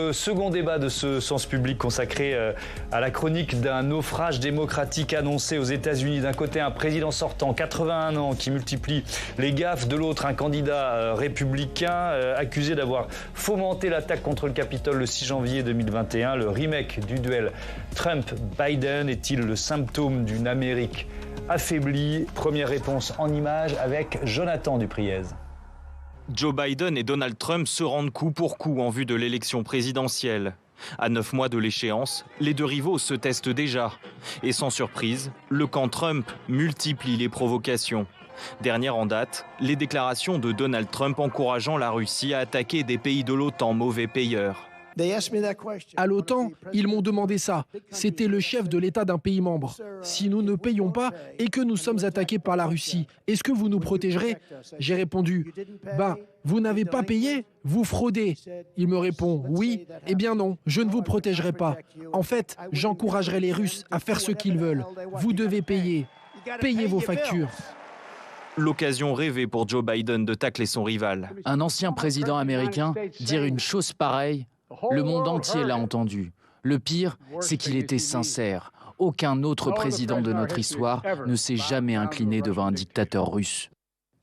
notre second débat de ce Sens Public consacré à la chronique d'un naufrage démocratique annoncé aux États-Unis. D'un côté, un président sortant, 81 ans, qui multiplie les gaffes. De l'autre, un candidat républicain accusé d'avoir fomenté l'attaque contre le Capitole le 6 janvier 2021. Le remake du duel Trump-Biden est-il le symptôme d'une Amérique affaiblie? Première réponse en images avec Jonathan Dupriez. Joe Biden et Donald Trump se rendent coup pour coup en vue de l'élection présidentielle. À 9 mois de l'échéance, les deux rivaux se testent déjà. Et sans surprise, le camp Trump multiplie les provocations. Dernière en date, les déclarations de Donald Trump encourageant la Russie à attaquer des pays de l'OTAN mauvais payeurs. À l'OTAN, ils m'ont demandé ça. C'était le chef de l'État d'un pays membre. Si nous ne payons pas et que nous sommes attaqués par la Russie, est-ce que vous nous protégerez? J'ai répondu, vous n'avez pas payé? Vous fraudez. Il me répond, oui. Eh bien non, je ne vous protégerai pas. En fait, j'encouragerai les Russes à faire ce qu'ils veulent. Vous devez payer. Payez vos factures. L'occasion rêvée pour Joe Biden de tacler son rival. Un ancien président américain dire une chose pareille, le monde entier l'a entendu. Le pire, c'est qu'il était sincère. Aucun autre président de notre histoire ne s'est jamais incliné devant un dictateur russe.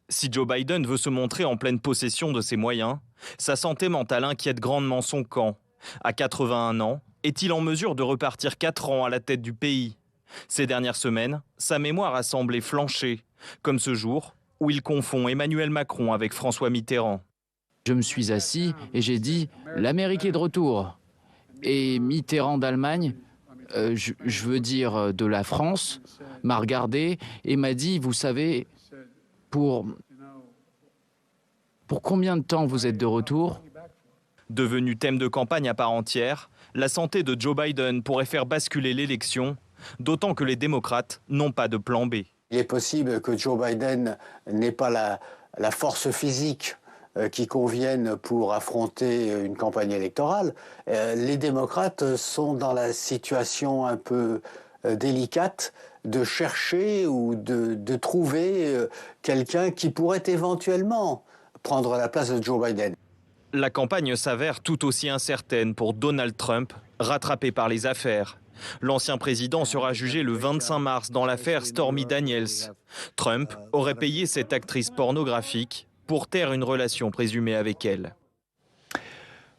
Si Joe Biden veut se montrer en pleine possession de ses moyens, sa santé mentale inquiète grandement son camp. À 81 ans, est-il en mesure de repartir 4 ans à la tête du pays? Ces dernières semaines, sa mémoire a semblé flancher, comme ce jour où il confond Emmanuel Macron avec François Mitterrand. Je me suis assis et j'ai dit « l'Amérique est de retour ». Et Mitterrand d'Allemagne, je veux dire de la France, m'a regardé et m'a dit « vous savez, pour combien de temps vous êtes de retour ?» Devenu thème de campagne à part entière, la santé de Joe Biden pourrait faire basculer l'élection, d'autant que les démocrates n'ont pas de plan B. Il est possible que Joe Biden n'ait pas la force physique qui conviennent pour affronter une campagne électorale. Les démocrates sont dans la situation un peu délicate de chercher ou de trouver quelqu'un qui pourrait éventuellement prendre la place de Joe Biden. La campagne s'avère tout aussi incertaine pour Donald Trump, rattrapé par les affaires. L'ancien président sera jugé le 25 mars dans l'affaire Stormy Daniels. Trump aurait payé cette actrice pornographique pour taire une relation présumée avec elle.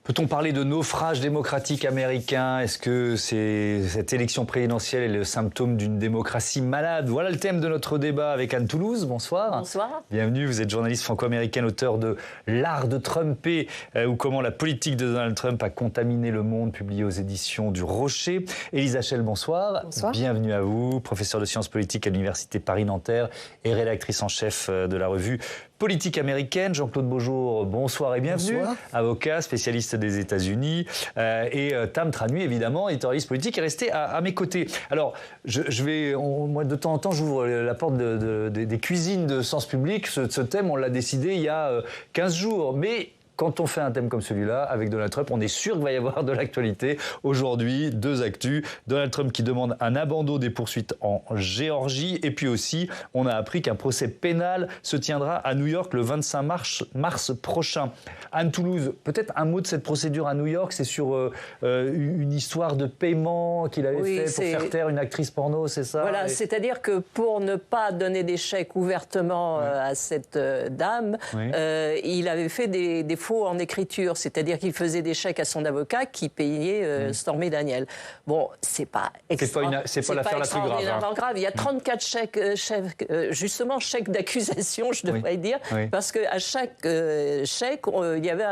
Peut-on parler de naufrage démocratique américain? Est-ce que cette élection présidentielle est le symptôme d'une démocratie malade? Voilà le thème de notre débat avec Anne Toulouse. Bonsoir. Bonsoir. Bienvenue, vous êtes journaliste franco-américaine, auteur de L'art de Trumper ou comment la politique de Donald Trump a contaminé le monde, publié aux éditions du Rocher. Élise Hachel, bonsoir. Bonsoir. Bienvenue à vous, professeure de sciences politiques à l'Université Paris-Nanterre et rédactrice en chef de la revue Politique américaine. Jean-Claude Beaujour, bonsoir et bienvenue. Bonsoir. Avocat, spécialiste des États-Unis. Et Tam Tranui, évidemment, éditorialiste politique, est resté à mes côtés. Alors, moi, de temps en temps, j'ouvre la porte des cuisines de Sens Public. Ce thème, on l'a décidé il y a 15 jours. Mais quand on fait un thème comme celui-là, avec Donald Trump, on est sûr qu'il va y avoir de l'actualité. Aujourd'hui, 2 actus. Donald Trump qui demande un abandon des poursuites en Géorgie. Et puis aussi, on a appris qu'un procès pénal se tiendra à New York le 25 mars prochain. Anne Toulouse, peut-être un mot de cette procédure à New York. C'est sur une histoire de paiement qu'il avait fait pour faire taire une actrice porno, c'est ça? Voilà, c'est-à-dire que pour ne pas donner des chèques ouvertement à cette dame, il avait fait des faux en écriture, c'est-à-dire qu'il faisait des chèques à son avocat qui payait Stormy Daniels. Bon, c'est pas extraordinaire. C'est pas l'affaire la plus grave. Il y a 34 chèques d'accusation, je devrais dire, parce qu'à chaque chèque, il y avait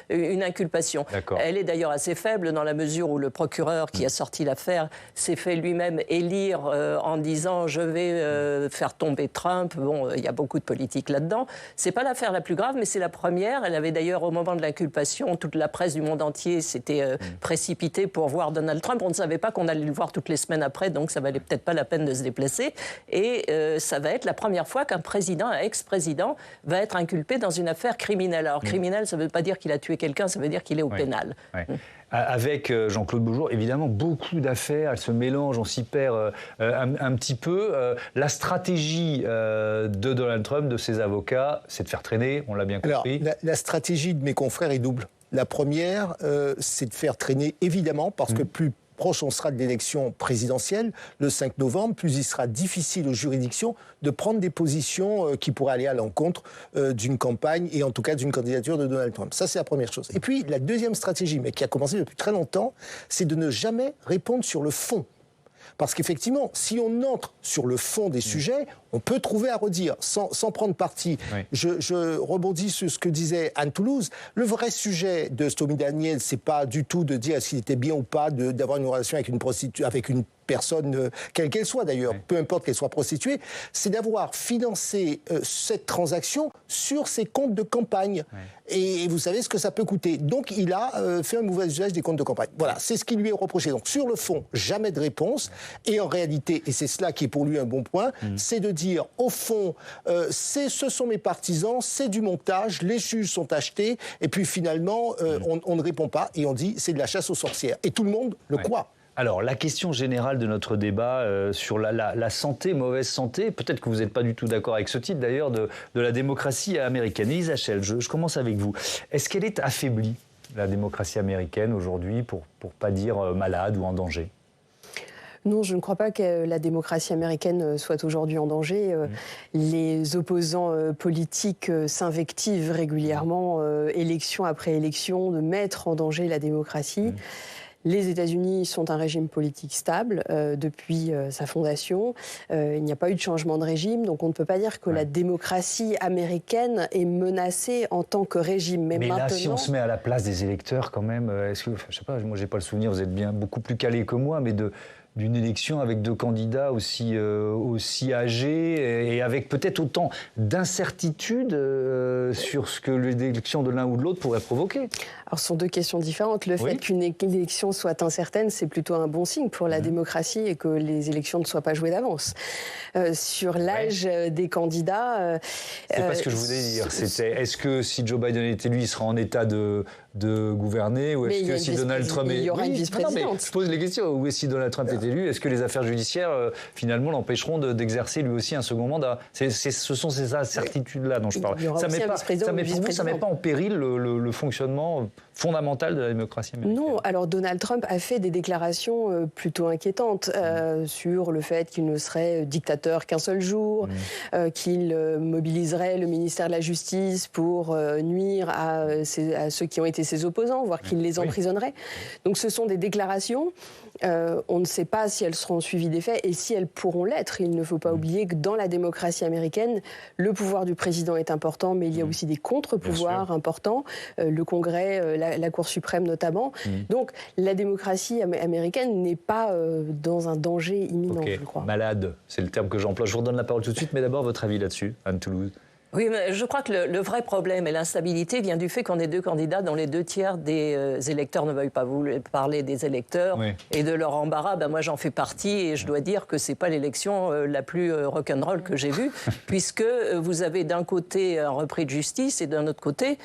une inculpation. Elle est d'ailleurs assez faible dans la mesure où le procureur qui a sorti l'affaire s'est fait lui-même élire en disant « je vais faire tomber Trump ». Bon, il y a beaucoup de politique là-dedans. C'est pas l'affaire la plus grave, mais c'est la première. Elle avait d'ailleurs, au moment de l'inculpation, toute la presse du monde entier s'était précipitée pour voir Donald Trump. On ne savait pas qu'on allait le voir toutes les semaines après, donc ça valait peut-être pas la peine de se déplacer. Et ça va être la première fois qu'un président, un ex-président, va être inculpé dans une affaire criminelle. Alors, criminel, ça ne veut pas dire qu'il a tué quelqu'un, ça veut dire qu'il est au pénal. Avec Jean-Claude Beaujour, évidemment, beaucoup d'affaires, elles se mélangent, on s'y perd un petit peu. La stratégie de Donald Trump, de ses avocats, c'est de faire traîner, on l'a bien compris. Alors, la stratégie de mes confrères est double. La première, c'est de faire traîner, évidemment, parce que plus proche on sera de l'élection présidentielle, le 5 novembre, plus il sera difficile aux juridictions de prendre des positions qui pourraient aller à l'encontre d'une campagne et en tout cas d'une candidature de Donald Trump. Ça, c'est la première chose. Et puis, la deuxième stratégie, mais qui a commencé depuis très longtemps, c'est de ne jamais répondre sur le fond. Parce qu'effectivement, si on entre sur le fond des sujets, on peut trouver à redire, sans prendre parti. Oui. Je rebondis sur ce que disait Anne Toulouse. Le vrai sujet de Stormy Daniels, c'est pas du tout de dire s'il était bien ou pas d'avoir une relation avec une personne, quelle qu'elle soit d'ailleurs, peu importe qu'elle soit prostituée, c'est d'avoir financé cette transaction sur ses comptes de campagne. Et vous savez ce que ça peut coûter. Donc il a fait un mauvais usage des comptes de campagne. Voilà, c'est ce qui lui est reproché. Donc sur le fond, jamais de réponse. Et en réalité, et c'est cela qui est pour lui un bon point, c'est de dire, au fond, ce sont mes partisans, c'est du montage, les juges sont achetés, et puis finalement, on ne répond pas, et on dit, c'est de la chasse aux sorcières. Et tout le monde le croit. Alors, la question générale de notre débat sur la santé, mauvaise santé, peut-être que vous n'êtes pas du tout d'accord avec ce titre d'ailleurs, de la démocratie américaine. Elisa Schell, je commence avec vous. Est-ce qu'elle est affaiblie, la démocratie américaine, aujourd'hui, pour ne pas dire malade ou en danger ? Non, je ne crois pas que la démocratie américaine soit aujourd'hui en danger. Les opposants politiques s'invectivent régulièrement, élection après élection, de mettre en danger la démocratie. Les États-Unis sont un régime politique stable depuis sa fondation. Il n'y a pas eu de changement de régime, donc on ne peut pas dire que la démocratie américaine est menacée en tant que régime. Mais maintenant... là, si on se met à la place des électeurs, quand même, est-ce que, je sais pas, moi j'ai pas le souvenir, vous êtes bien beaucoup plus calé que moi, mais d'une élection avec deux candidats aussi âgés et avec peut-être autant d'incertitudes sur ce que l'élection de l'un ou de l'autre pourrait provoquer. Alors, ce sont deux questions différentes. Le fait qu'une élection soit incertaine, c'est plutôt un bon signe pour la démocratie et que les élections ne soient pas jouées d'avance. Sur l'âge des candidats... c'est pas ce que je voulais dire. C'était, est-ce que si Joe Biden est élu, il sera en état de gouverner, ou est-ce que si Donald Trump est... Il y aura une vice-présidente. Je pose les questions. Ou si Donald Trump est élu, est-ce que les affaires judiciaires, finalement, l'empêcheront d'exercer lui aussi un second mandat ? Ce sont ces incertitudes-là dont je parle. Ça ne met pas en péril le fonctionnement fondamental de la démocratie américaine. Non, alors Donald Trump a fait des déclarations plutôt inquiétantes sur le fait qu'il ne serait dictateur qu'un seul jour, qu'il mobiliserait le ministère de la Justice pour nuire à ceux qui ont été ses opposants, voire qu'il les emprisonnerait. Donc ce sont des déclarations. On ne sait pas si elles seront suivies des faits et si elles pourront l'être. Il ne faut pas oublier que dans la démocratie américaine, le pouvoir du président est important, mais il y a aussi des contre-pouvoirs importants, le Congrès, la Cour suprême notamment. Donc la démocratie américaine n'est pas dans un danger imminent, je crois. Malade, c'est le terme que j'emploie. Je vous redonne la parole tout de suite, mais d'abord votre avis là-dessus, Anne Toulouse. Oui, mais je crois que le vrai problème et l'instabilité vient du fait qu'on ait deux candidats dont les 2/3 des électeurs ne veulent pas parler des électeurs et de leur embarras. Ben moi, j'en fais partie et je dois dire que c'est pas l'élection la plus rock'n'roll que j'ai vue, puisque vous avez d'un côté un repris de justice et d'un autre côté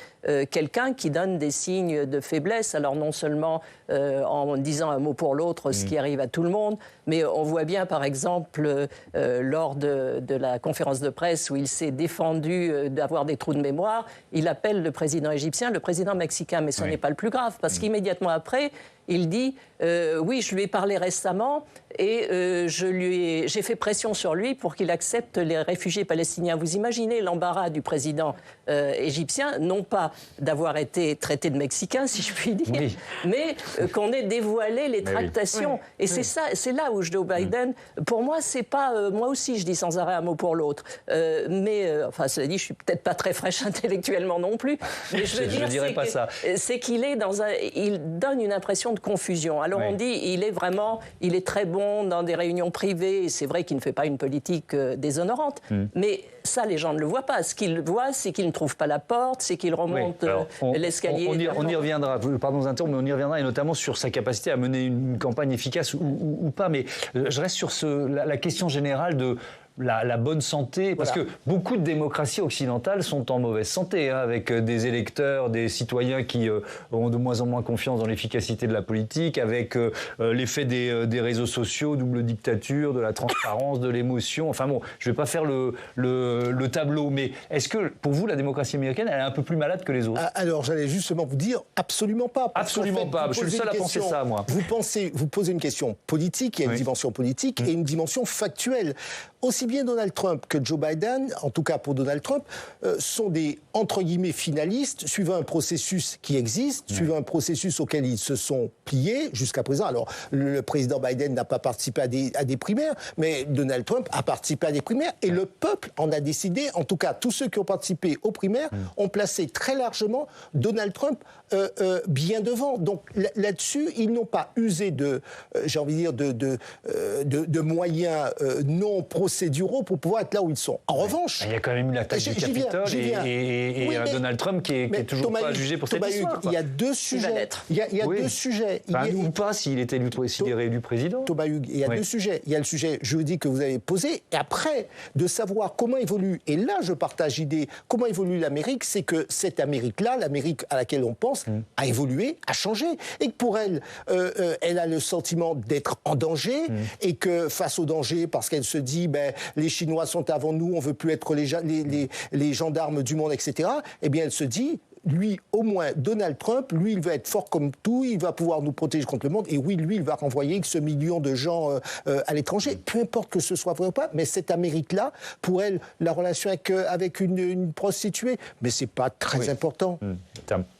quelqu'un qui donne des signes de faiblesse. Alors non seulement en disant un mot pour l'autre, ce qui arrive à tout le monde, mais on voit bien, par exemple, lors de la conférence de presse où il s'est défendu d'avoir des trous de mémoire, il appelle le président égyptien le président mexicain. Mais ce n'est pas le plus grave, parce qu'immédiatement après, il dit oui, je lui ai parlé récemment et j'ai fait pression sur lui pour qu'il accepte les réfugiés palestiniens. Vous imaginez l'embarras du président égyptien, non pas d'avoir été traité de Mexicain, si je puis dire, mais qu'on ait dévoilé les tractations. Et c'est là où Joe Biden, pour moi, c'est pas... moi aussi, je dis sans arrêt un mot pour l'autre. Mais, enfin, cela dit, je suis peut-être pas très fraîche intellectuellement non plus. Mais je veux dire, c'est qu'il est dans il donne une impression de confusion. Alors on dit, il est très bon dans des réunions privées, et c'est vrai qu'il ne fait pas une politique déshonorante, mais ça, les gens ne le voient pas. Ce qu'ils voient, c'est qu'il ne trouve pas la porte, c'est qu'il remonte l'escalier. On y reviendra, pardon d'interrompre, mais on y reviendra, et notamment sur sa capacité à mener une campagne efficace ou pas. Mais je reste sur la question générale la bonne santé, parce que beaucoup de démocraties occidentales sont en mauvaise santé, avec des électeurs, des citoyens qui ont de moins en moins confiance dans l'efficacité de la politique, avec l'effet des réseaux sociaux, double dictature, de la transparence, de l'émotion. Enfin bon, je ne vais pas faire le tableau, mais est-ce que pour vous, la démocratie américaine, elle est un peu plus malade que les autres? Alors j'allais justement vous dire, absolument pas. Absolument pas, je suis le seul à penser ça, moi. Vous posez une question politique, il y a une dimension politique et une dimension factuelle. Aussi bien Donald Trump que Joe Biden, en tout cas pour Donald Trump, sont des, entre guillemets, finalistes, suivant un processus qui existe, suivant un processus auquel ils se sont pliés jusqu'à présent. Alors, le président Biden n'a pas participé à des primaires, mais Donald Trump a participé à des primaires et le peuple en a décidé. En tout cas, tous ceux qui ont participé aux primaires ont placé très largement Donald Trump bien devant. Donc là-dessus, ils n'ont pas usé j'ai envie de dire, de moyens non procéduraux pour pouvoir être là où ils sont. En revanche... Il y a quand même eu l'attaque du Capitole et un Donald Trump qui est toujours pas jugé pour cette histoire. Il y a deux sujets. Il y a deux sujets. Ou pas, s'il est réélu président. Thomas Hugues, il y a deux sujets. Il y a le sujet juridique que vous avez posé, et après, de savoir comment évolue, et là je partage l'idée, comment évolue l'Amérique, c'est que cette Amérique-là, l'Amérique à laquelle on pense, a évolué, a changé, et que pour elle, elle a le sentiment d'être en danger, et que face au danger, parce qu'elle se dit, les Chinois sont avant nous, on veut plus être les gendarmes du monde, etc., eh bien elle se dit, lui, au moins, Donald Trump, lui, il va être fort comme tout, il va pouvoir nous protéger contre le monde, et oui, lui, il va renvoyer ce million de gens à l'étranger, peu importe que ce soit vrai ou pas, mais cette Amérique-là, pour elle, la relation avec une prostituée, mais c'est pas très important.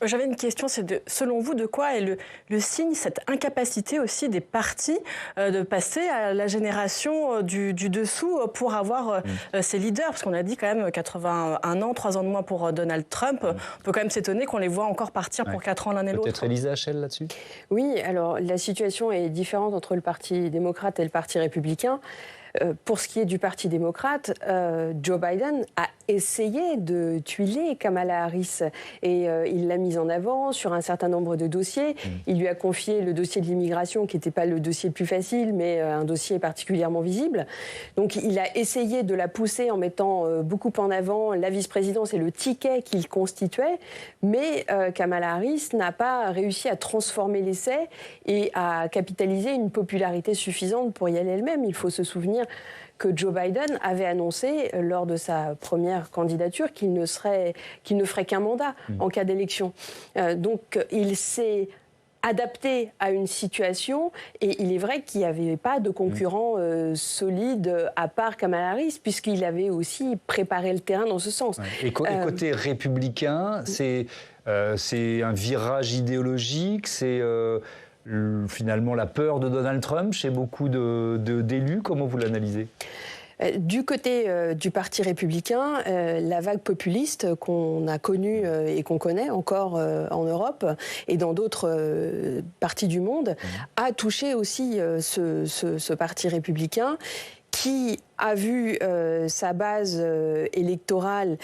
J'avais une question, c'est selon vous, de quoi est le signe, cette incapacité aussi des partis de passer à la génération du dessous pour avoir ces leaders, parce qu'on a dit quand même 81 ans, 3 ans de moins pour Donald Trump, on peut quand même s'étonner qu'on les voit encore partir pour 4 ans l'un et l'autre. Peut-être Elisa Hachel là-dessus? Oui, alors la situation est différente entre le Parti démocrate et le Parti républicain. Pour ce qui est du Parti démocrate, Joe Biden a essayé de tuiler Kamala Harris et il l'a mise en avant sur un certain nombre de dossiers. Il lui a confié le dossier de l'immigration qui n'était pas le dossier le plus facile, mais un dossier particulièrement visible. Donc il a essayé de la pousser en mettant beaucoup en avant la vice-présidence et le ticket qu'il constituait, mais Kamala Harris n'a pas réussi à transformer l'essai et à capitaliser une popularité suffisante pour y aller elle-même. Il faut se souvenir que Joe Biden avait annoncé lors de sa première candidature qu'il ne ferait qu'un mandat en cas d'élection. Donc il s'est adapté à une situation et il est vrai qu'il n'y avait pas de concurrent solide à part Kamala Harris puisqu'il avait aussi préparé le terrain dans ce sens. Et côté républicain, c'est un virage idéologique, c'est... finalement la peur de Donald Trump chez beaucoup d'élus. Comment vous l'analysez ? Du côté du Parti républicain, la vague populiste qu'on a connue et qu'on connaît encore en Europe et dans d'autres parties du monde a touché aussi ce Parti républicain qui a vu sa base électorale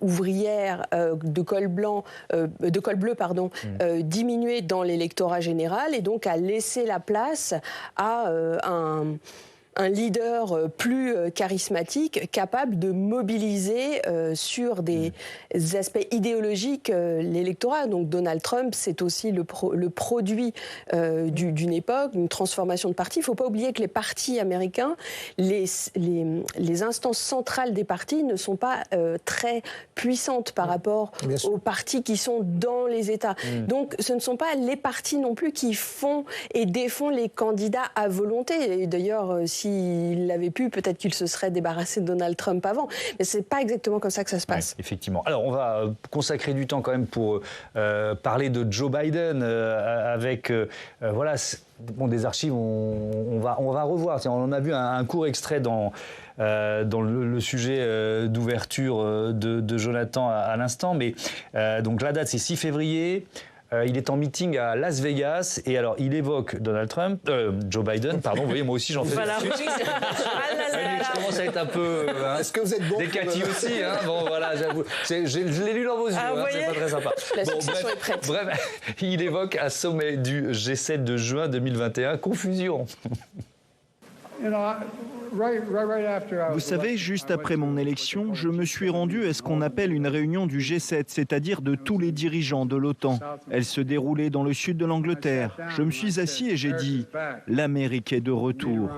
ouvrière de col bleu diminuer dans l'électorat général et donc a laissé la place à un leader plus charismatique, capable de mobiliser sur des aspects idéologiques l'électorat. Donc Donald Trump, c'est aussi le produit d'une époque, d'une transformation de parti. Il ne faut pas oublier que les partis américains, les instances centrales des partis ne sont pas très puissantes par rapport aux partis qui sont dans les États. Donc ce ne sont pas les partis non plus qui font et défont les candidats à volonté. Et d'ailleurs, s'il l'avait pu, peut-être qu'il se serait débarrassé de Donald Trump avant. Mais ce n'est pas exactement comme ça que ça se passe. Oui, effectivement. Alors, on va consacrer du temps quand même pour parler de Joe Biden avec... voilà, des archives, on va revoir. On en a vu un court extrait dans le sujet d'ouverture de Jonathan à l'instant. Mais donc la date, c'est 6 février. Il est en meeting à Las Vegas et alors il évoque Joe Biden, pardon, vous voyez, moi aussi j'en fais voilà. Je commence à être un peu est-ce que vous êtes bon décati aussi, hein, bon voilà, j'avoue, je l'ai lu dans vos yeux, c'est pas très sympa. Bref, il évoque un sommet du G7 de juin 2021, confusion. Vous savez, juste après mon élection, je me suis rendu à ce qu'on appelle une réunion du G7, c'est-à-dire de tous les dirigeants de l'OTAN. Elle se déroulait dans le sud de l'Angleterre. Je me suis assis et j'ai dit « L'Amérique est de retour ».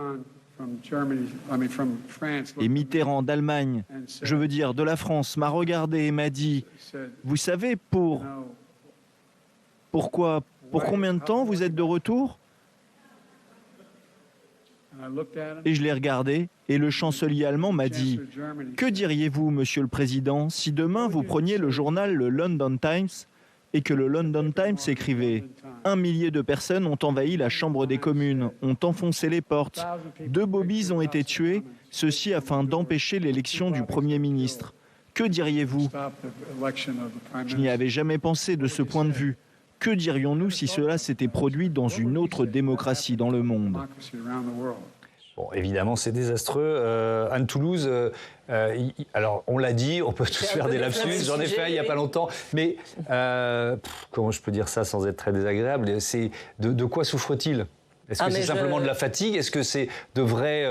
Et Mitterrand d'Allemagne, je veux dire de la France, m'a regardé et m'a dit « Vous savez, pour combien de temps vous êtes de retour ?» Et je l'ai regardé et le chancelier allemand m'a dit « Que diriez-vous, Monsieur le Président, si demain vous preniez le journal le London Times et que le London Times écrivait « 1 millier de personnes ont envahi la Chambre des communes, ont enfoncé les portes, 2 bobbies ont été tués, ceci afin d'empêcher l'élection du Premier ministre. Que diriez-vous » Je n'y avais jamais pensé de ce point de vue. Que dirions-nous si cela s'était produit dans une autre démocratie dans le monde ? Bon, évidemment, c'est désastreux. Anne Toulouse, alors on l'a dit, on peut tous faire des lapsus, j'en ai fait il n'y a pas longtemps, mais comment je peux dire ça sans être très désagréable, c'est de quoi souffre-t-il ? Est-ce que c'est simplement de la fatigue ? Est-ce que c'est de vraies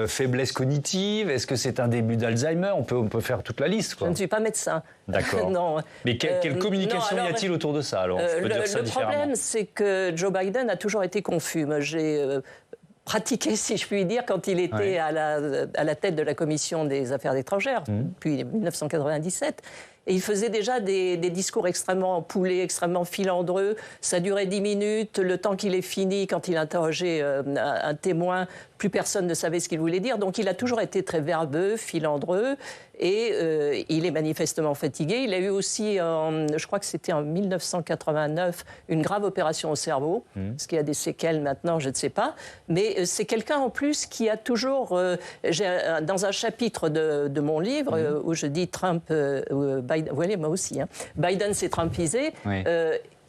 faiblesses cognitives ? Est-ce que c'est un début d'Alzheimer ? On peut faire toute la liste, quoi. Je ne suis pas médecin. D'accord. Non. Mais quelle communication y a-t-il autour de ça, alors je peux dire ça différemment. Le problème, c'est que Joe Biden a toujours été confus. Moi, j'ai pratiqué, si je puis dire, quand il était à la tête de la commission des affaires étrangères, depuis 1997. Et il faisait déjà des discours extrêmement empoulés, extrêmement filandreux. Ça durait 10 minutes. Le temps qu'il ait fini, quand il interrogeait un témoin, plus personne ne savait ce qu'il voulait dire. Donc il a toujours été très verbeux, filandreux. Et il est manifestement fatigué. Il a eu aussi, je crois que c'était en 1989, une grave opération au cerveau. Est-ce qu'il y a des séquelles maintenant? Je ne sais pas. Mais c'est quelqu'un en plus qui a toujours... dans un chapitre de mon livre, où je dis Trump... Biden, vous voyez, moi aussi, hein, Biden s'est trumpisé. Oui.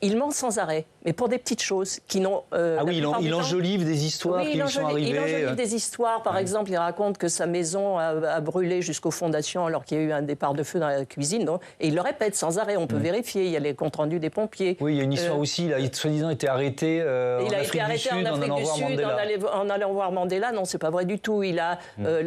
Il ment sans arrêt, mais pour des petites choses qui n'ont... il enjolive des histoires qui lui sont arrivées. Il enjolive des histoires. Par exemple, il raconte que sa maison a brûlé jusqu'aux fondations alors qu'il y a eu un départ de feu dans la cuisine. Donc, et il le répète sans arrêt. On peut vérifier. Il y a les comptes rendus des pompiers. Oui, il y a une histoire aussi. Il a soi-disant été arrêté en Afrique du Sud en allant voir Mandela. Non, c'est pas vrai du tout. La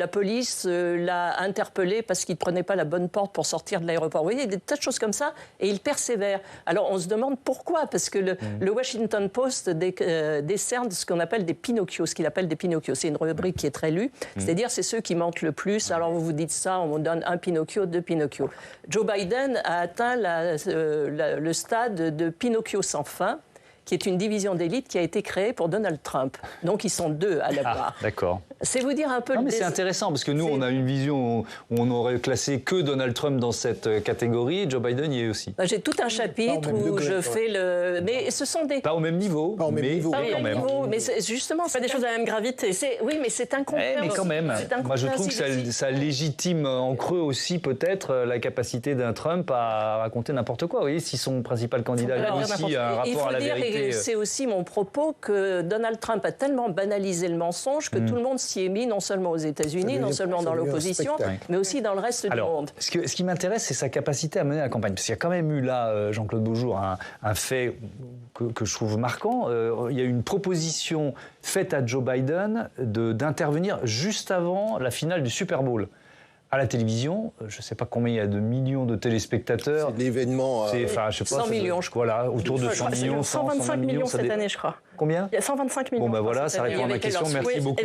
police l'a interpellé parce qu'il ne prenait pas la bonne porte pour sortir de l'aéroport. Vous voyez, il y a des tas de choses comme ça. Et il persévère. Alors, on se demande pourquoi. Parce que le Washington Post décerne ce qu'on appelle des Pinocchio, ce qu'il appelle des Pinocchio. C'est une rubrique qui est très lue, c'est-à-dire c'est ceux qui mentent le plus. Alors vous vous dites ça, on vous donne 1 Pinocchio, 2 Pinocchio. Joe Biden a atteint le stade de Pinocchio sans fin, qui est une division d'élite qui a été créée pour Donald Trump. Donc ils sont 2 à l'avoir. D'accord. C'est vous dire un peu... Non, mais c'est intéressant, parce que nous, on a une vision où on aurait classé que Donald Trump dans cette catégorie, et Joe Biden y est aussi. J'ai tout un chapitre où je fais le... Mais ce sont des... Pas au même niveau, pas au même niveau, mais quand même. Mais justement, c'est pas des choses à la même gravité. Oui, mais c'est incompréhensible. Mais quand même. Moi, je trouve que ça légitime en creux aussi, peut-être, la capacité d'un Trump à raconter n'importe quoi. Vous voyez, si son principal candidat a aussi un rapport à la vérité... C'est aussi mon propos que Donald Trump a tellement banalisé le mensonge que tout le monde s'y est mis, non seulement aux États-Unis, non seulement dans l'opposition, mais aussi dans le reste du monde. Ce qui m'intéresse, c'est sa capacité à mener la campagne. Parce qu'il y a quand même eu là, Jean-Claude Beaujour, un fait que je trouve marquant. Il y a eu une proposition faite à Joe Biden d'intervenir juste avant la finale du Super Bowl. À la télévision, je ne sais pas combien il y a de millions de téléspectateurs. C'est l'événement... je sais pas, 100 millions, je crois. Voilà, autour de 100 millions, 125 millions cette année, je crois. Combien ? Il y a 125 millions. Bon, ben voilà, ça répond à ma question. Merci beaucoup.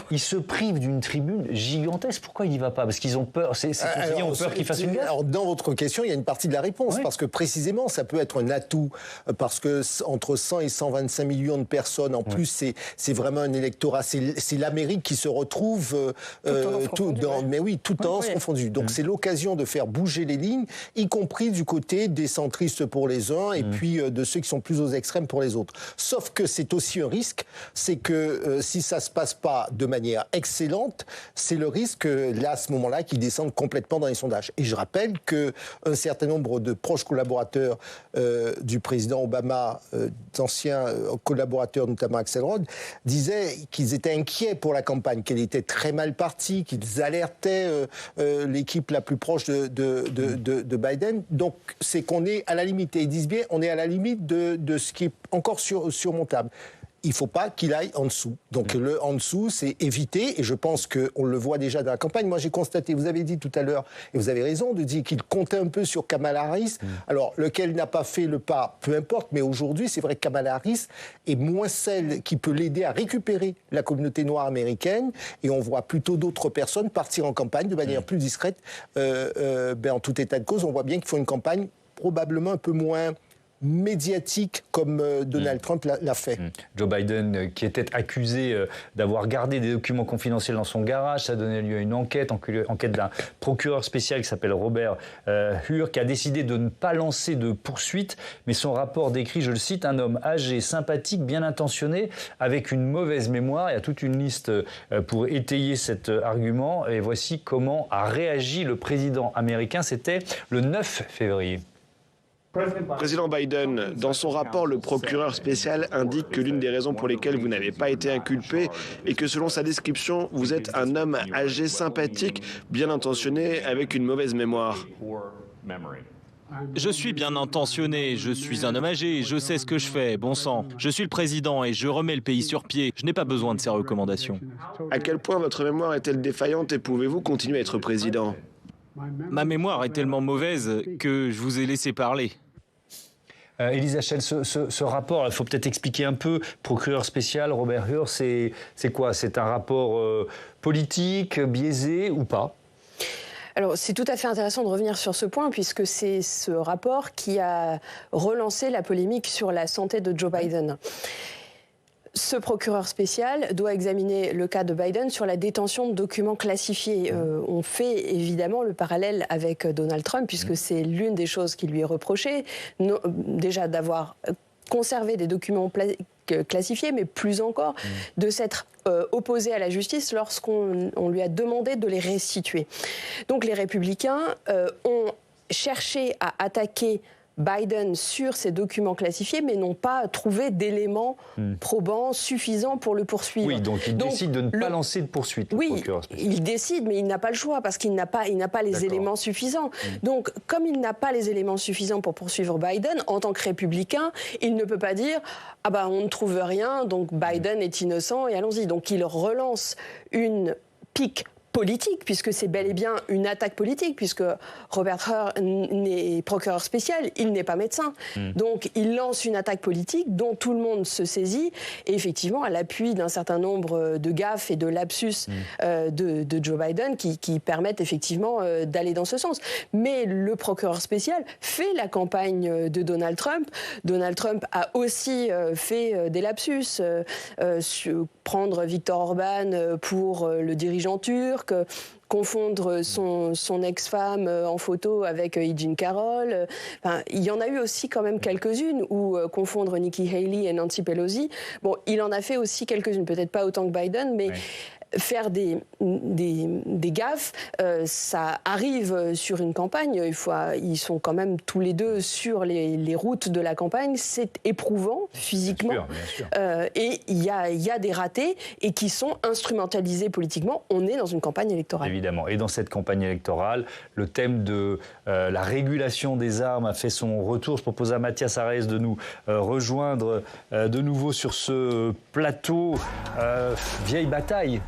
Il se prive d'une tribune gigantesque. Pourquoi il n'y va pas ? Parce qu'ils ont peur. Ces conseillers ont peur qu'il fasse une gaffe. Alors, dans votre question, il y a une partie de la réponse. Oui. Parce que précisément, ça peut être un atout. Parce que entre 100 et 125 millions de personnes, en plus, c'est vraiment un électorat. C'est l'Amérique qui se retrouve tout tendance confondue. Donc, c'est l'occasion de faire bouger les lignes, y compris du côté des centristes pour les uns et puis de ceux qui sont plus aux extrêmes pour les autres. Sauf que c'est aussi un risque, c'est que si ça se passe pas de manière excellente, c'est le risque, là, à ce moment-là, qu'ils descendent complètement dans les sondages. Et je rappelle qu'un certain nombre de proches collaborateurs du président Obama, d'anciens collaborateurs, notamment Axelrod, disaient qu'ils étaient inquiets pour la campagne, qu'elle était très mal partie, qu'ils alertaient l'équipe la plus proche de Biden. Donc, c'est qu'on est à la limite, et ils disent bien, on est à la limite de ce qui est encore surmontable. il ne faut pas qu'il aille en dessous. Donc le en dessous, c'est éviter, et je pense qu'on le voit déjà dans la campagne. Moi, j'ai constaté, vous avez dit tout à l'heure, et vous avez raison, de dire qu'il comptait un peu sur Kamala Harris. Alors, lequel n'a pas fait le pas, peu importe, mais aujourd'hui, c'est vrai que Kamala Harris est moins celle qui peut l'aider à récupérer la communauté noire américaine, et on voit plutôt d'autres personnes partir en campagne de manière plus discrète. En tout état de cause, on voit bien qu'ils font une campagne probablement un peu moins médiatique comme Donald Trump l'a fait. Joe Biden qui était accusé d'avoir gardé des documents confidentiels dans son garage, ça a donné lieu à une enquête d'un procureur spécial qui s'appelle Robert Hur, qui a décidé de ne pas lancer de poursuite, mais son rapport décrit, je le cite, un homme âgé, sympathique, bien intentionné, avec une mauvaise mémoire. Il y a toute une liste pour étayer cet argument, et voici comment a réagi le président américain, c'était le 9 février. Président Biden, dans son rapport, le procureur spécial indique que l'une des raisons pour lesquelles vous n'avez pas été inculpé est que selon sa description, vous êtes un homme âgé, sympathique, bien intentionné, avec une mauvaise mémoire. Je suis bien intentionné, je suis un homme âgé, je sais ce que je fais, bon sang. Je suis le président et je remets le pays sur pied. Je n'ai pas besoin de ces recommandations. À quel point votre mémoire est-elle défaillante et pouvez-vous continuer à être président ? Ma mémoire est tellement mauvaise que je vous ai laissé parler. Élise Hachel, ce rapport, il faut peut-être expliquer un peu. Procureur spécial, Robert Hur, c'est quoi? C'est un rapport politique, biaisé ou pas? Alors, c'est tout à fait intéressant de revenir sur ce point, puisque c'est ce rapport qui a relancé la polémique sur la santé de Joe Biden. Ce procureur spécial doit examiner le cas de Biden sur la détention de documents classifiés. On fait évidemment le parallèle avec Donald Trump, puisque c'est l'une des choses qui lui est reprochée, déjà d'avoir conservé des documents classifiés, mais plus encore, de s'être opposé à la justice lorsqu'on lui a demandé de les restituer. Donc les républicains ont cherché à attaquer Biden sur ces documents classifiés, mais n'ont pas trouvé d'éléments probants suffisants pour le poursuivre. Oui, donc il décide de ne pas lancer de poursuite. Oui, il décide, mais il n'a pas le choix, parce qu'il n'a pas les éléments suffisants. Donc, comme il n'a pas les éléments suffisants pour poursuivre Biden, en tant que républicain, il ne peut pas dire « Ah ben, on ne trouve rien, donc Biden est innocent, et allons-y ». Donc, il relance une pique politique, puisque c'est bel et bien une attaque politique, puisque Robert Hur n'est procureur spécial, il n'est pas médecin. Donc il lance une attaque politique dont tout le monde se saisit, et effectivement à l'appui d'un certain nombre de gaffes et de lapsus de Joe Biden qui permettent effectivement d'aller dans ce sens. Mais le procureur spécial fait la campagne de Donald Trump. Donald Trump a aussi fait des lapsus, prendre Viktor Orban pour le dirigeant turc, confondre son ex-femme en photo avec Jean Carroll. Enfin, il y en a eu aussi quand même quelques-unes, ou confondre Nikki Haley et Nancy Pelosi. Bon, il en a fait aussi quelques-unes, peut-être pas autant que Biden, mais faire des gaffes, ça arrive sur une campagne. Ils sont quand même tous les deux sur les routes de la campagne. C'est éprouvant physiquement. Bien sûr. Et il y a des ratés et qui sont instrumentalisés politiquement. On est dans une campagne électorale. Évidemment. Et dans cette campagne électorale, le thème de la régulation des armes a fait son retour. Je propose à Mathias Arès de nous rejoindre de nouveau sur ce plateau. Vieille bataille,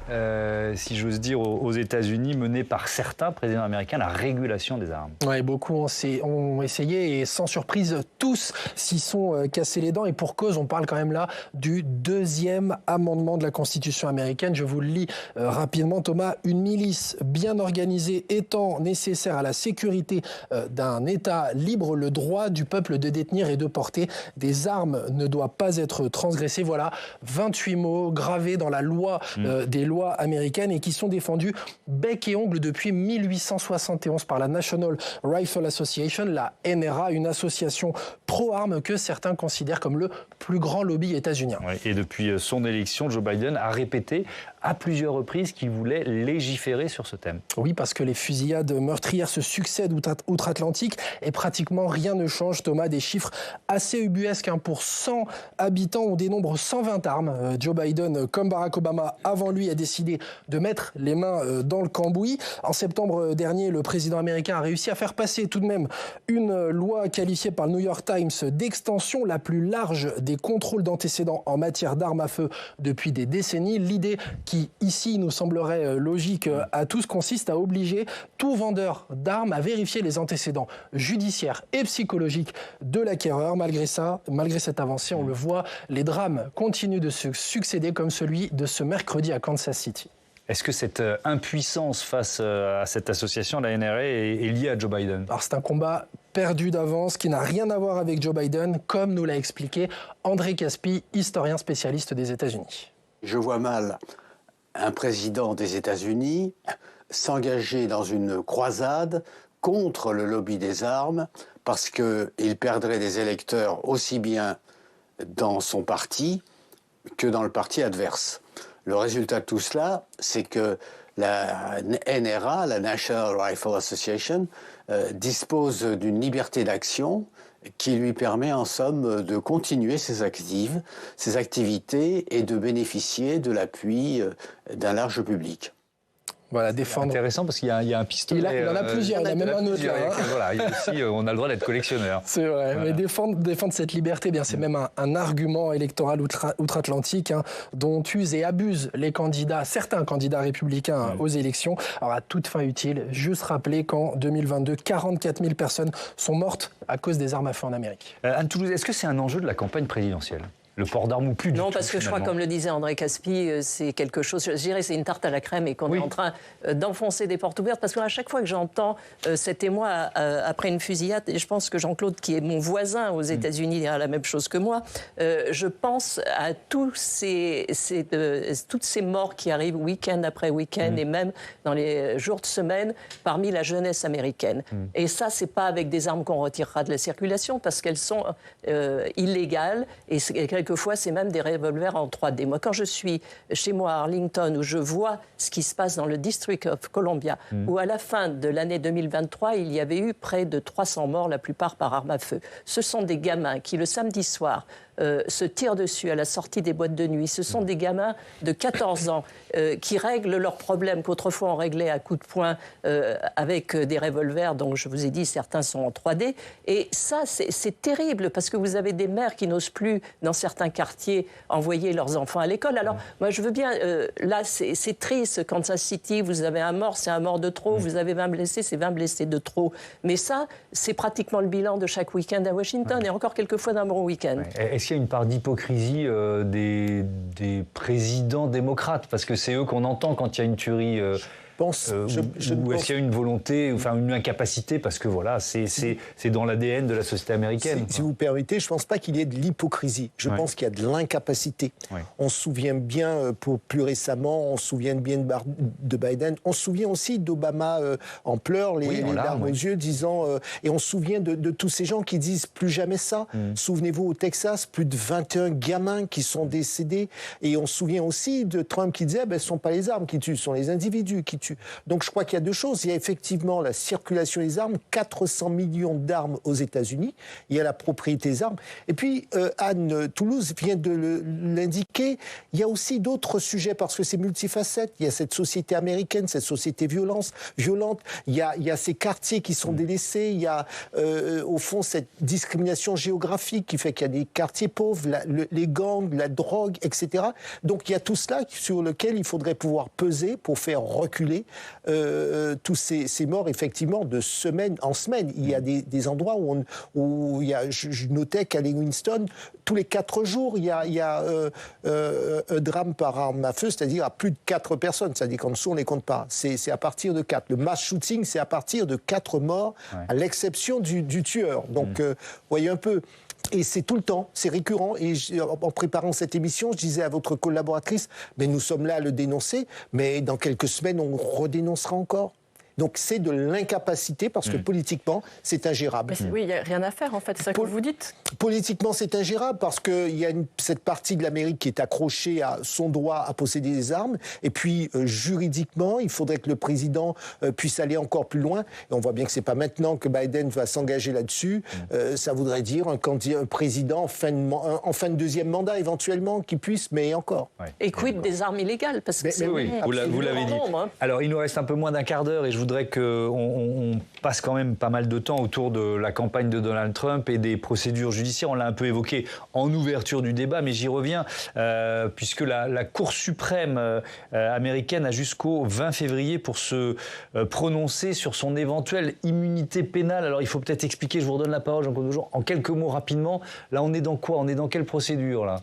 si j'ose dire, aux États-Unis, menée par certains présidents américains, la régulation des armes. Oui, beaucoup ont essayé, et sans surprise, tous s'y sont cassés les dents. Et pour cause, on parle quand même là du deuxième amendement de la Constitution américaine. Je vous le lis rapidement, Thomas. Une milice bien organisée étant nécessaire à la sécurité d'un État libre, le droit du peuple de détenir et de porter des armes ne doit pas être transgressé. Voilà 28 mots gravés dans la loi des lois américaines et qui sont défendus bec et ongle depuis 1871 par la National Rifle Association, la NRA, une association pro-armes que certains considèrent comme le plus grand lobby états-unien. Oui, et depuis son élection, Joe Biden a répété à plusieurs reprises qu'il voulait légiférer sur ce thème. Oui, parce que les fusillades meurtrières se succèdent outre-Atlantique et pratiquement rien ne change. Thomas, des chiffres assez ubuesques. Pour 100 habitants, on dénombre 120 armes. Joe Biden, comme Barack Obama avant lui, a décidé décidé de mettre les mains dans le cambouis. En septembre dernier, le président américain a réussi à faire passer tout de même une loi qualifiée par le New York Times d'extension la plus large des contrôles d'antécédents en matière d'armes à feu depuis des décennies. L'idée qui, ici, nous semblerait logique à tous, consiste à obliger tout vendeur d'armes à vérifier les antécédents judiciaires et psychologiques de l'acquéreur. Malgré cette avancée, on le voit, les drames continuent de se succéder, comme celui de ce mercredi à Kansas City. Est-ce que cette impuissance face à cette association, la NRA, est liée à Joe Biden? Alors c'est un combat perdu d'avance qui n'a rien à voir avec Joe Biden, comme nous l'a expliqué André Caspi, historien spécialiste des États-Unis. Je vois mal un président des États-Unis s'engager dans une croisade contre le lobby des armes parce qu'il perdrait des électeurs aussi bien dans son parti que dans le parti adverse. Le résultat de tout cela, c'est que la NRA, la National Rifle Association, dispose d'une liberté d'action qui lui permet en somme de continuer ses activités et de bénéficier de l'appui d'un large public. Voilà, défendre. C'est intéressant parce qu'il y a un pistolet. Il en a plusieurs, il y en a même un autre là. Voilà, il y a aussi, on a le droit d'être collectionneur. C'est vrai, voilà. Mais défendre cette liberté, eh bien, c'est même un argument électoral outre-Atlantique dont usent et abusent les candidats, certains candidats républicains aux élections. Alors à toute fin utile, juste rappeler qu'en 2022, 44 000 personnes sont mortes à cause des armes à feu en Amérique. Anne Toulouse, est-ce que c'est un enjeu de la campagne présidentielle ? Le port d'armes ou plus du tout? Non, parce que je crois, comme le disait André Caspi, c'est quelque chose, je dirais, c'est une tarte à la crème et qu'on est en train d'enfoncer des portes ouvertes. Parce qu'à chaque fois que j'entends cet émoi après une fusillade, et je pense que Jean-Claude, qui est mon voisin aux États-Unis, dira la même chose que moi, je pense à toutes ces morts qui arrivent week-end après week-end et même dans les jours de semaine parmi la jeunesse américaine. Et ça, c'est pas avec des armes qu'on retirera de la circulation parce qu'elles sont illégales et quelquefois, c'est même des revolvers en 3D. Moi, quand je suis chez moi à Arlington, où je vois ce qui se passe dans le District of Columbia, où à la fin de l'année 2023, il y avait eu près de 300 morts, la plupart par arme à feu. Ce sont des gamins qui, le samedi soir, se tirent dessus à la sortie des boîtes de nuit. Ce sont des gamins de 14 ans qui règlent leurs problèmes qu'autrefois on réglait à coups de poing avec des revolvers, donc je vous ai dit, certains sont en 3D. Et ça, c'est terrible, parce que vous avez des mères qui n'osent plus, dans certains quartiers, envoyer leurs enfants à l'école. Alors, moi, je veux bien... là, c'est triste, Kansas City, vous avez un mort, c'est un mort de trop. Vous avez 20 blessés, c'est 20 blessés de trop. Mais ça, c'est pratiquement le bilan de chaque week-end à Washington, et encore quelquefois d'un bon week-end. Est-ce qu'il y a une part d'hypocrisie des présidents démocrates? Parce que c'est eux qu'on entend quand il y a une tuerie. Ou est-ce qu'il y a une volonté, enfin une incapacité, parce que voilà, c'est dans l'ADN de la société américaine. Si vous permettez, je ne pense pas qu'il y ait de l'hypocrisie. Je pense qu'il y a de l'incapacité. On se souvient bien, plus récemment, on se souvient bien de Biden. On se souvient aussi d'Obama en pleurs, les larmes aux yeux, disant... et on se souvient de tous ces gens qui disent plus jamais ça. Souvenez-vous, au Texas, plus de 21 gamins qui sont décédés. Et on se souvient aussi de Trump qui disait, ce ne sont pas les armes qui tuent, ce sont les individus qui tuent. Donc je crois qu'il y a deux choses. Il y a effectivement la circulation des armes, 400 millions d'armes aux États-Unis. Il y a la propriété des armes. Et puis, Anne Toulouse vient de l'indiquer, il y a aussi d'autres sujets parce que c'est multifacette. Il y a cette société américaine, cette société violente. Il y a ces quartiers qui sont délaissés. Il y a, au fond, cette discrimination géographique qui fait qu'il y a des quartiers pauvres, les gangs, la drogue, etc. Donc il y a tout cela sur lequel il faudrait pouvoir peser pour faire reculer tous ces morts, effectivement, de semaine en semaine. Il y a des endroits où il y a, je notais qu'à Winston, tous les 4 jours, il y a un drame par arme à feu, c'est-à-dire à plus de 4 personnes. C'est-à-dire qu'en dessous, on ne les compte pas. C'est à partir de 4. Le mass shooting, c'est à partir de 4 morts, à l'exception du tueur. Donc, vous voyez un peu... Et c'est tout le temps, c'est récurrent. Et en préparant cette émission, je disais à votre collaboratrice, mais nous sommes là à le dénoncer, mais dans quelques semaines, on redénoncera encore. Donc c'est de l'incapacité, parce que politiquement, c'est ingérable. Oui, il n'y a rien à faire, en fait, c'est ça que vous dites. Politiquement, c'est ingérable, parce qu'il y a cette partie de l'Amérique qui est accrochée à son droit à posséder des armes, et puis juridiquement, il faudrait que le président puisse aller encore plus loin. Et on voit bien que ce n'est pas maintenant que Biden va s'engager là-dessus. Ça voudrait dire un président en fin de deuxième mandat, éventuellement, qui puisse, mais encore. Ouais. Et quid des armes illégales, parce que mais oui, vous l'avez dit. Alors, il nous reste un peu moins d'un quart d'heure, et je voudrais qu'on passe quand même pas mal de temps autour de la campagne de Donald Trump et des procédures judiciaires. On l'a un peu évoqué en ouverture du débat, mais j'y reviens, puisque la Cour suprême américaine a jusqu'au 20 février pour se prononcer sur son éventuelle immunité pénale. Alors, il faut peut-être expliquer, je vous redonne la parole, Jean-Claude Beaujour, en quelques mots rapidement. Là, on est dans quoi? On est dans quelle procédure, là?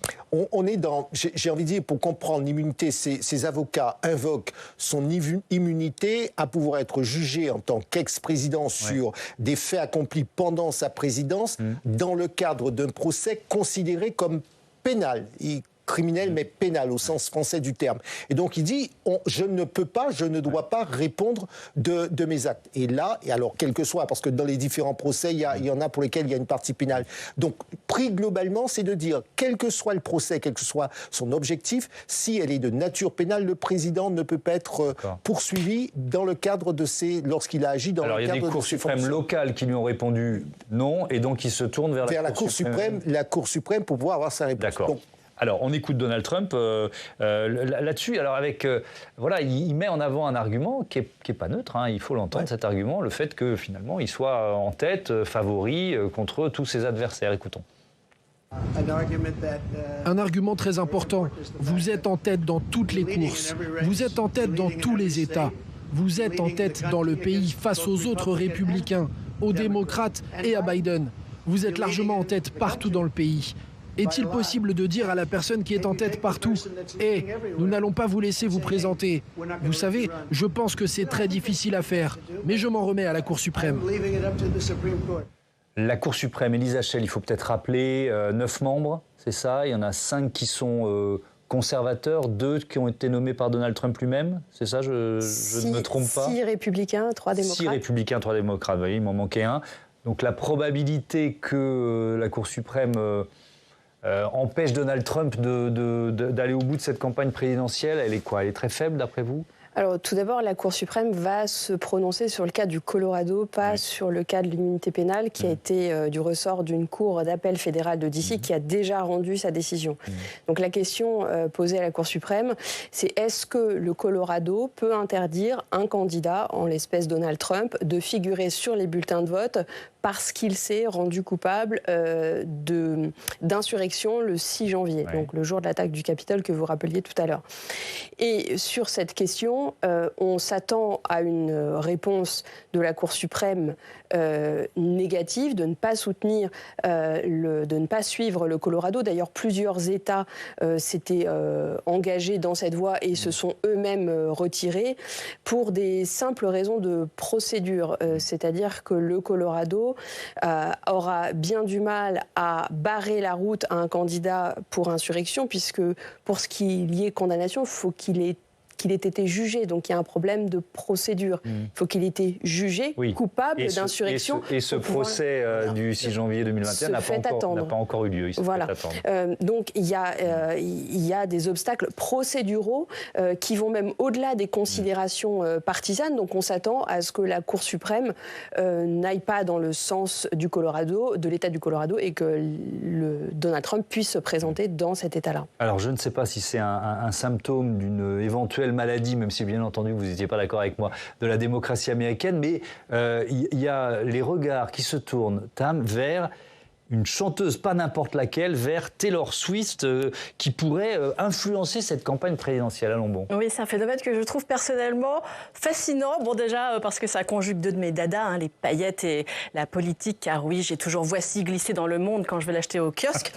On est dans, j'ai envie de dire, pour comprendre l'immunité, ces avocats invoquent son immunité à pouvoir être jugé en tant qu'ex-président sur des faits accomplis pendant sa présidence dans le cadre d'un procès considéré comme pénal. Criminel, mais pénal au sens français du terme. Et donc il dit, je ne dois pas répondre de mes actes. Et là, alors quel que soit, parce que dans les différents procès, il y en a pour lesquels il y a une partie pénale. Donc, pris globalement, c'est de dire, quel que soit le procès, quel que soit son objectif, si elle est de nature pénale, le président ne peut pas être poursuivi dans le cadre de lorsqu'il a agi dans le cadre de ses fonctions. Alors il y a des cours suprêmes locales qui lui ont répondu non, et donc il se tourne vers la Cour suprême. La Cour suprême pour pouvoir avoir sa réponse. D'accord. Alors, on écoute Donald Trump là-dessus. Alors, voilà, il met en avant un argument qui est pas neutre. Hein, il faut l'entendre, cet argument, le fait que finalement, il soit en tête, favori contre tous ses adversaires. Écoutons. Un argument très important. Vous êtes en tête dans toutes les courses. Vous êtes en tête dans tous les États. Vous êtes en tête dans le pays face aux autres républicains, aux démocrates et à Biden. Vous êtes largement en tête partout dans le pays. Est-il possible de dire à la personne qui est en tête partout « Eh, nous n'allons pas vous laisser vous présenter ». Vous savez, je pense que c'est très difficile à faire, mais je m'en remets à la Cour suprême. La Cour suprême, Elisa Schell, il faut peut-être rappeler, 9 membres, c'est ça? Il y en a 5 qui sont conservateurs, 2 qui ont été nommés par Donald Trump lui-même, c'est ça, je ne me trompe pas? 6 républicains, 3 démocrates. 6 républicains, 3 démocrates, vous voyez, il m'en manquait un. Donc la probabilité que la Cour suprême empêche Donald Trump d'aller au bout de cette campagne présidentielle, elle est quoi? Elle est très faible d'après vous? Alors, tout d'abord, la Cour suprême va se prononcer sur le cas du Colorado, pas sur le cas de l'immunité pénale, qui a été du ressort d'une cour d'appel fédérale de DC qui a déjà rendu sa décision. Donc, la question posée à la Cour suprême, c'est est-ce que le Colorado peut interdire un candidat, en l'espèce Donald Trump, de figurer sur les bulletins de vote parce qu'il s'est rendu coupable d'insurrection le 6 janvier, donc le jour de l'attaque du Capitole que vous rappeliez tout à l'heure. Et sur cette question, on s'attend à une réponse de la Cour suprême négative, de ne pas soutenir, de ne pas suivre le Colorado. D'ailleurs, plusieurs États s'étaient engagés dans cette voie et se sont eux-mêmes retirés pour des simples raisons de procédure. C'est-à-dire que le Colorado aura bien du mal à barrer la route à un candidat pour insurrection, puisque pour ce qui y ait condamnation, il faut qu'il ait été jugé. Donc il y a un problème de procédure. Il faut qu'il ait été jugé coupable d'insurrection. Et ce procès du 6 janvier 2021 n'a pas encore eu lieu. Donc il y a des obstacles procéduraux qui vont même au-delà des considérations partisanes. Donc on s'attend à ce que la Cour suprême n'aille pas dans le sens du Colorado, de l'État du Colorado, et que Donald Trump puisse se présenter dans cet État-là. Alors je ne sais pas si c'est un symptôme d'une éventuelle maladie, même si bien entendu vous n'étiez pas d'accord avec moi, de la démocratie américaine, mais il y a les regards qui se tournent, Tam, vers une chanteuse, pas n'importe laquelle, vers Taylor Swift, qui pourrait influencer cette campagne présidentielle. Allons bon. Oui, c'est un phénomène que je trouve personnellement fascinant. Bon, déjà, parce que ça conjugue 2 de mes dadas, les paillettes et la politique, car oui, j'ai toujours Voici glissé dans le monde quand je vais l'acheter au kiosque.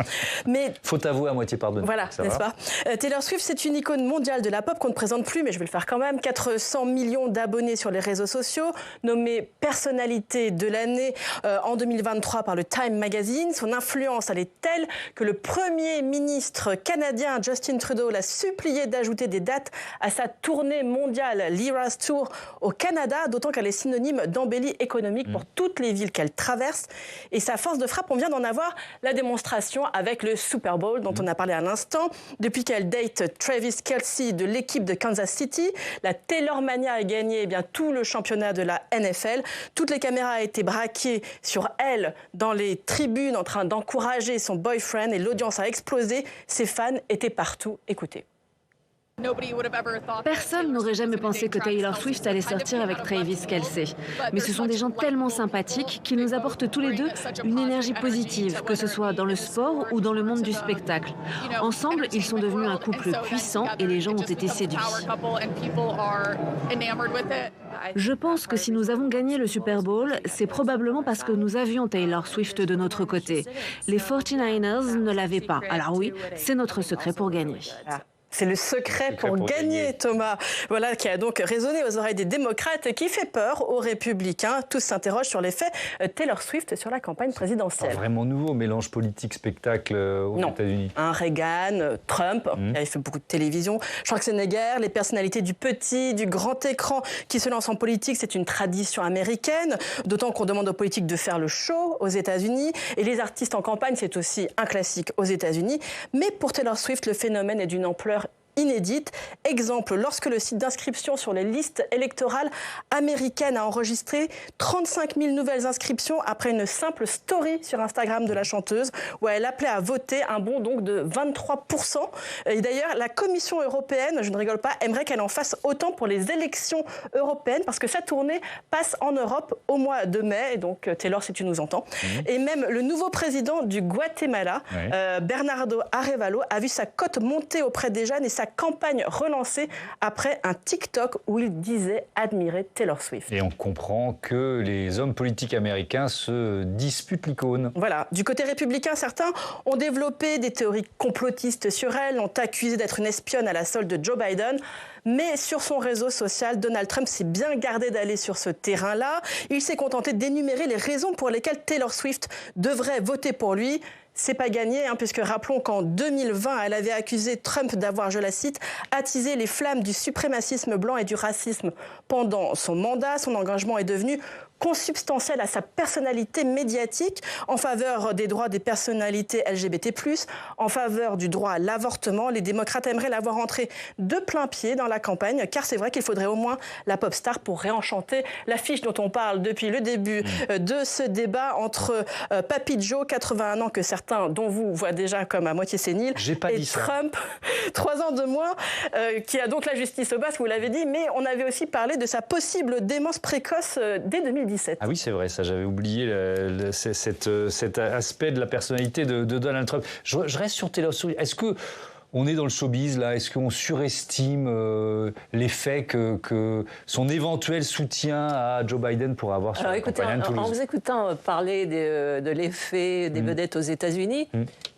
Mais faut avouer à moitié pardonné. Voilà, n'est-ce pas? Taylor Swift, c'est une icône mondiale de la pop qu'on ne présente plus, mais je vais le faire quand même. 400 millions d'abonnés sur les réseaux sociaux, nommée personnalité de l'année en 2023 par le Time Magazine. LinkedIn. Son influence, elle est telle que le Premier ministre canadien Justin Trudeau l'a supplié d'ajouter des dates à sa tournée mondiale l'Eras Tour au Canada, d'autant qu'elle est synonyme d'embellie économique pour toutes les villes qu'elle traverse. Et sa force de frappe, on vient d'en avoir la démonstration avec le Super Bowl dont on a parlé à l'instant. Depuis qu'elle date Travis Kelce de l'équipe de Kansas City, la Taylormania a gagné tout le championnat de la NFL. Toutes les caméras ont été braquées sur elle dans les tribunes en train d'encourager son boyfriend et l'audience a explosé. Ses fans étaient partout. Écoutez. Personne n'aurait jamais pensé que Taylor Swift allait sortir avec Travis Kelce. Mais ce sont des gens tellement sympathiques qui nous apportent tous les deux une énergie positive, que ce soit dans le sport ou dans le monde du spectacle. Ensemble, ils sont devenus un couple puissant et les gens ont été séduits. Je pense que si nous avons gagné le Super Bowl, c'est probablement parce que nous avions Taylor Swift de notre côté. Les 49ers ne l'avaient pas. Alors oui, c'est notre secret pour gagner. C'est le secret pour gagner, Thomas. Voilà, qui a donc résonné aux oreilles des démocrates et qui fait peur aux républicains. Tous s'interrogent sur l'effet Taylor Swift sur la campagne présidentielle. Un vraiment nouveau mélange politique-spectacle aux États-Unis. Un Reagan, Trump, il avait fait beaucoup de télévision. Schwarzenegger, les personnalités du petit, du grand écran qui se lancent en politique, c'est une tradition américaine. D'autant qu'on demande aux politiques de faire le show aux États-Unis. Et les artistes en campagne, c'est aussi un classique aux États-Unis. Mais pour Taylor Swift, le phénomène est d'une ampleur inédite. Exemple, lorsque le site d'inscription sur les listes électorales américaines a enregistré 35 000 nouvelles inscriptions après une simple story sur Instagram de la chanteuse où elle appelait à voter, un bond donc de 23%. Et d'ailleurs, la Commission européenne, je ne rigole pas, aimerait qu'elle en fasse autant pour les élections européennes parce que sa tournée passe en Europe au mois de mai. Et donc, Taylor, si tu nous entends. Et même le nouveau président du Guatemala, Bernardo Arévalo, a vu sa cote monter auprès des jeunes et sa campagne relancée après un TikTok où il disait admirer Taylor Swift. Et on comprend que les hommes politiques américains se disputent l'icône. Voilà. Du côté républicain, certains ont développé des théories complotistes sur elle, l'ont accusée d'être une espionne à la solde de Joe Biden. Mais sur son réseau social, Donald Trump s'est bien gardé d'aller sur ce terrain-là. Il s'est contenté d'énumérer les raisons pour lesquelles Taylor Swift devrait voter pour lui. C'est pas gagné, puisque rappelons qu'en 2020, elle avait accusé Trump d'avoir, je la cite, attisé les flammes du suprémacisme blanc et du racisme pendant son mandat. Son engagement est devenu consubstantiel à sa personnalité médiatique, en faveur des droits des personnalités LGBT+, en faveur du droit à l'avortement. Les démocrates aimeraient la voir entrer de plein pied dans la campagne, car c'est vrai qu'il faudrait au moins la pop star pour réenchanter l'affiche dont on parle depuis le début de ce débat entre Papy Joe, 81 ans, que certains, dont vous, voient déjà comme à moitié sénile, et Trump, 3 ans de moins, qui a donc la justice au basque, vous l'avez dit, mais on avait aussi parlé de sa possible démence précoce dès 2017. Ah oui, c'est vrai, ça, j'avais oublié cet aspect de la personnalité de Donald Trump. Je reste sur Taylor Swift. Est-ce que on est dans le showbiz, là? Est-ce qu'on surestime l'effet que son éventuel soutien à Joe Biden pourrait avoir sur la campagne de Toulouse? En vous écoutant parler de l'effet des vedettes aux États-Unis,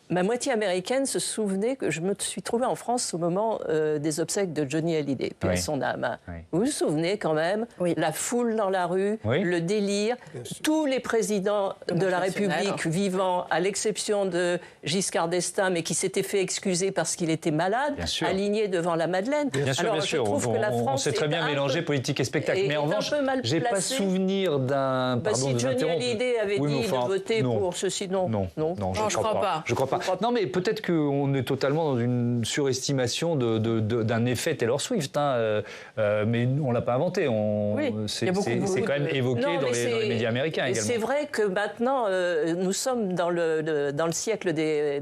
ma moitié américaine se souvenait que je me suis trouvée en France au moment des obsèques de Johnny Hallyday, paix à son âme. Vous vous souvenez quand même, la foule dans la rue, le délire, tous les présidents de la République vivants, à l'exception de Giscard d'Estaing, mais qui s'était fait excuser parce qu'il était malade, alignés devant la Madeleine. Bien sûr, je trouve que la France on sait très bien mélanger politique et spectacle. Mais en revanche, j'ai pas souvenir d'un... si Johnny Hallyday avait dit de voter pour ceci, non, je crois pas. Je crois pas. Non, mais peut-être qu'on est totalement dans une surestimation d'un effet Taylor Swift, mais on ne l'a pas inventé. C'est quand même évoqué dans les médias américains également. C'est vrai que maintenant, nous sommes dans le siècle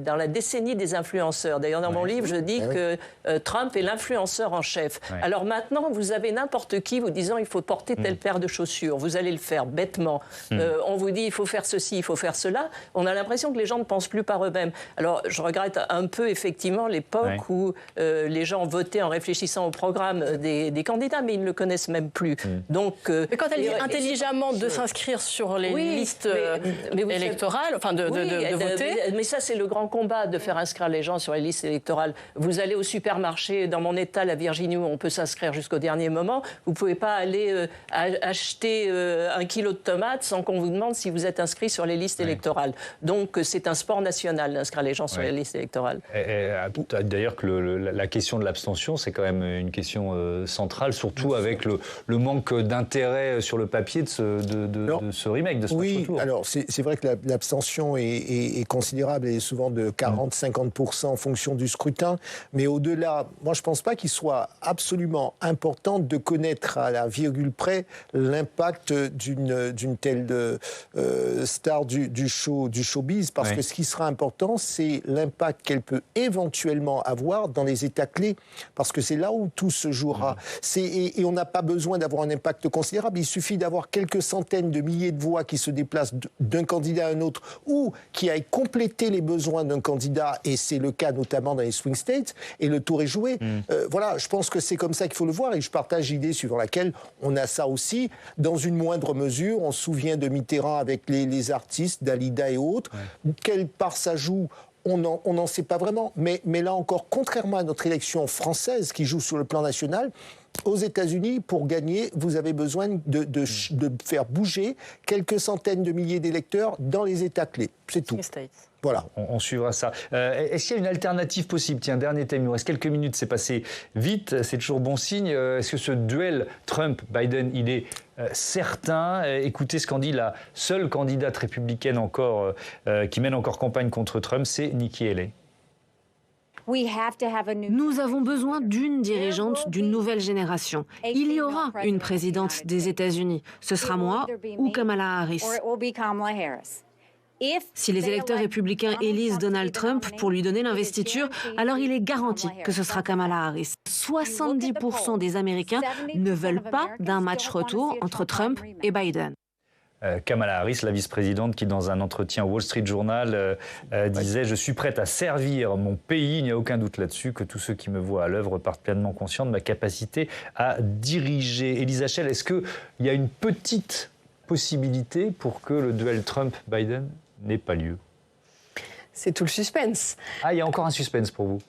dans la décennie des influenceurs. D'ailleurs, dans mon livre, je dis que Trump est l'influenceur en chef. Alors maintenant, vous avez n'importe qui vous disant il faut porter telle paire de chaussures. Vous allez le faire bêtement. On vous dit il faut faire ceci, il faut faire cela. On a l'impression que les gens ne pensent plus par eux-mêmes. Alors, je regrette un peu, effectivement, l'époque où les gens votaient en réfléchissant au programme des candidats, mais ils ne le connaissent même plus. Donc, mais quand elle dit intelligemment de s'inscrire sur les listes électorales, enfin de voter... Mais ça, c'est le grand combat, de faire inscrire les gens sur les listes électorales. Vous allez au supermarché, dans mon État, la Virginie, où on peut s'inscrire jusqu'au dernier moment, vous ne pouvez pas aller acheter 1 kilo de tomates sans qu'on vous demande si vous êtes inscrit sur les listes électorales. Donc, c'est un sport national d'inscrire les gens sur les listes électorales. D'ailleurs, que la question de l'abstention, c'est quand même une question centrale, surtout avec le manque d'intérêt sur le papier de ce remake, de ce match retour. Oui, alors c'est vrai que l'abstention est considérable et souvent de 40-50% en fonction du scrutin, mais au-delà, moi je ne pense pas qu'il soit absolument important de connaître à la virgule près l'impact d'une telle star du showbiz, parce que ce qui sera important, c'est l'impact qu'elle peut éventuellement avoir dans les États clés, parce que c'est là où tout se jouera. Et on n'a pas besoin d'avoir un impact considérable, il suffit d'avoir quelques centaines de milliers de voix qui se déplacent d'un candidat à un autre, ou qui aillent compléter les besoins d'un candidat, et c'est le cas notamment dans les swing states, et le tour est joué. Voilà, je pense que c'est comme ça qu'il faut le voir, et je partage l'idée suivant laquelle on a ça aussi, dans une moindre mesure. On se souvient de Mitterrand avec les artistes, Dalida et autres. Quelle part ça joue ? On n'en sait pas vraiment. Mais là encore, contrairement à notre élection française qui joue sur le plan national, aux États-Unis, pour gagner, vous avez besoin de faire bouger quelques centaines de milliers d'électeurs dans les États clés. C'est tout. Voilà. On suivra ça. Est-ce qu'il y a une alternative possible ? Tiens, dernier thème, il nous reste quelques minutes, c'est passé vite, c'est toujours bon signe. Est-ce que ce duel Trump-Biden, il est certain ? Écoutez ce qu'en dit la seule candidate républicaine encore qui mène encore campagne contre Trump, c'est Nikki Haley. Nous avons besoin d'une dirigeante d'une nouvelle génération. Il y aura une présidente des États-Unis. Ce sera moi ou Kamala Harris. Si les électeurs républicains élisent Donald Trump pour lui donner l'investiture, alors il est garanti que ce sera Kamala Harris. 70% des Américains ne veulent pas d'un match retour entre Trump et Biden. Kamala Harris, la vice-présidente, qui dans un entretien au Wall Street Journal disait « Je suis prête à servir mon pays, il n'y a aucun doute là-dessus, que tous ceux qui me voient à l'œuvre partent pleinement conscients de ma capacité à diriger ». Elisa Schell, est-ce qu'il y a une petite possibilité pour que le duel Trump-Biden n'ait pas lieu ? C'est tout le suspense. Ah, il y a encore un suspense pour vous ?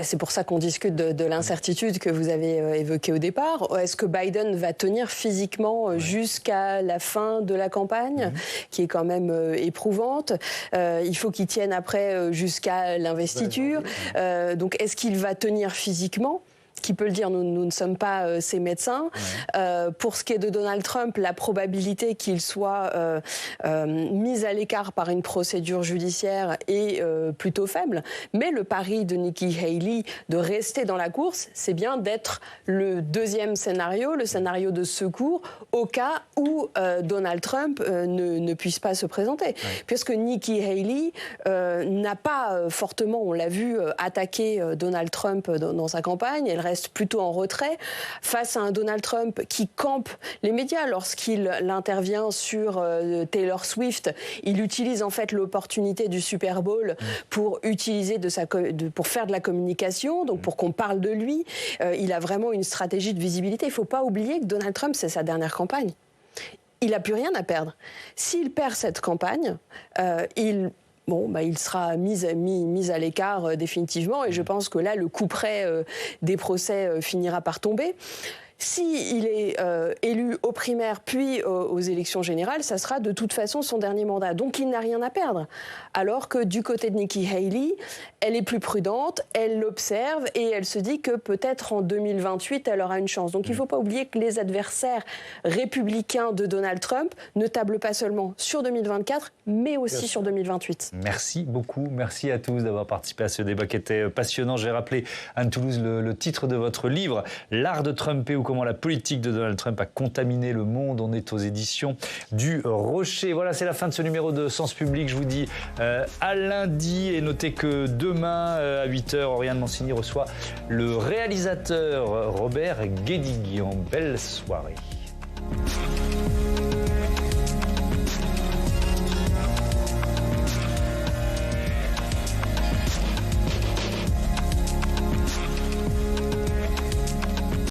C'est pour ça qu'on discute de l'incertitude que vous avez évoquée au départ. Est-ce que Biden va tenir physiquement jusqu'à la fin de la campagne, qui est quand même éprouvante ? Il faut qu'il tienne après jusqu'à l'investiture. Donc, est-ce qu'il va tenir physiquement ? Qui peut le dire, nous ne sommes pas ces médecins. Pour ce qui est de Donald Trump, la probabilité qu'il soit mis à l'écart par une procédure judiciaire est plutôt faible. Mais le pari de Nikki Haley de rester dans la course, c'est bien d'être le deuxième scénario, le scénario de secours, au cas où Donald Trump ne puisse pas se présenter. Puisque Nikki Haley n'a pas fortement, on l'a vu, attaqué Donald Trump dans sa campagne. Elle reste plutôt en retrait face à un Donald Trump qui campe les médias lorsqu'il intervient sur Taylor Swift. Il utilise en fait l'opportunité du Super Bowl pour utiliser pour faire de la communication, donc pour qu'on parle de lui. Il a vraiment une stratégie de visibilité. Il ne faut pas oublier que Donald Trump, c'est sa dernière campagne. Il n'a plus rien à perdre. S'il perd cette campagne, il sera mis à l'écart définitivement, et je pense que là, le couperet des procès finira par tomber. S'il est élu aux primaires puis aux élections générales, ça sera de toute façon son dernier mandat. Donc il n'a rien à perdre. Alors que du côté de Nikki Haley, elle est plus prudente, elle l'observe et elle se dit que peut-être en 2028, elle aura une chance. Donc il ne faut pas oublier que les adversaires républicains de Donald Trump ne tablent pas seulement sur 2024, mais aussi sur 2028. Merci beaucoup. Merci à tous d'avoir participé à ce débat qui était passionnant. J'ai rappelé, Anne Toulouse, le titre de votre livre, L'art de Trumper ou comment la politique de Donald Trump a contaminé le monde. On est aux éditions du Rocher. Voilà, c'est la fin de ce numéro de Sens Public. Je vous dis à lundi, et notez que demain à 8h, Oriane Mancini reçoit le réalisateur Robert Guédiguian. Belle soirée.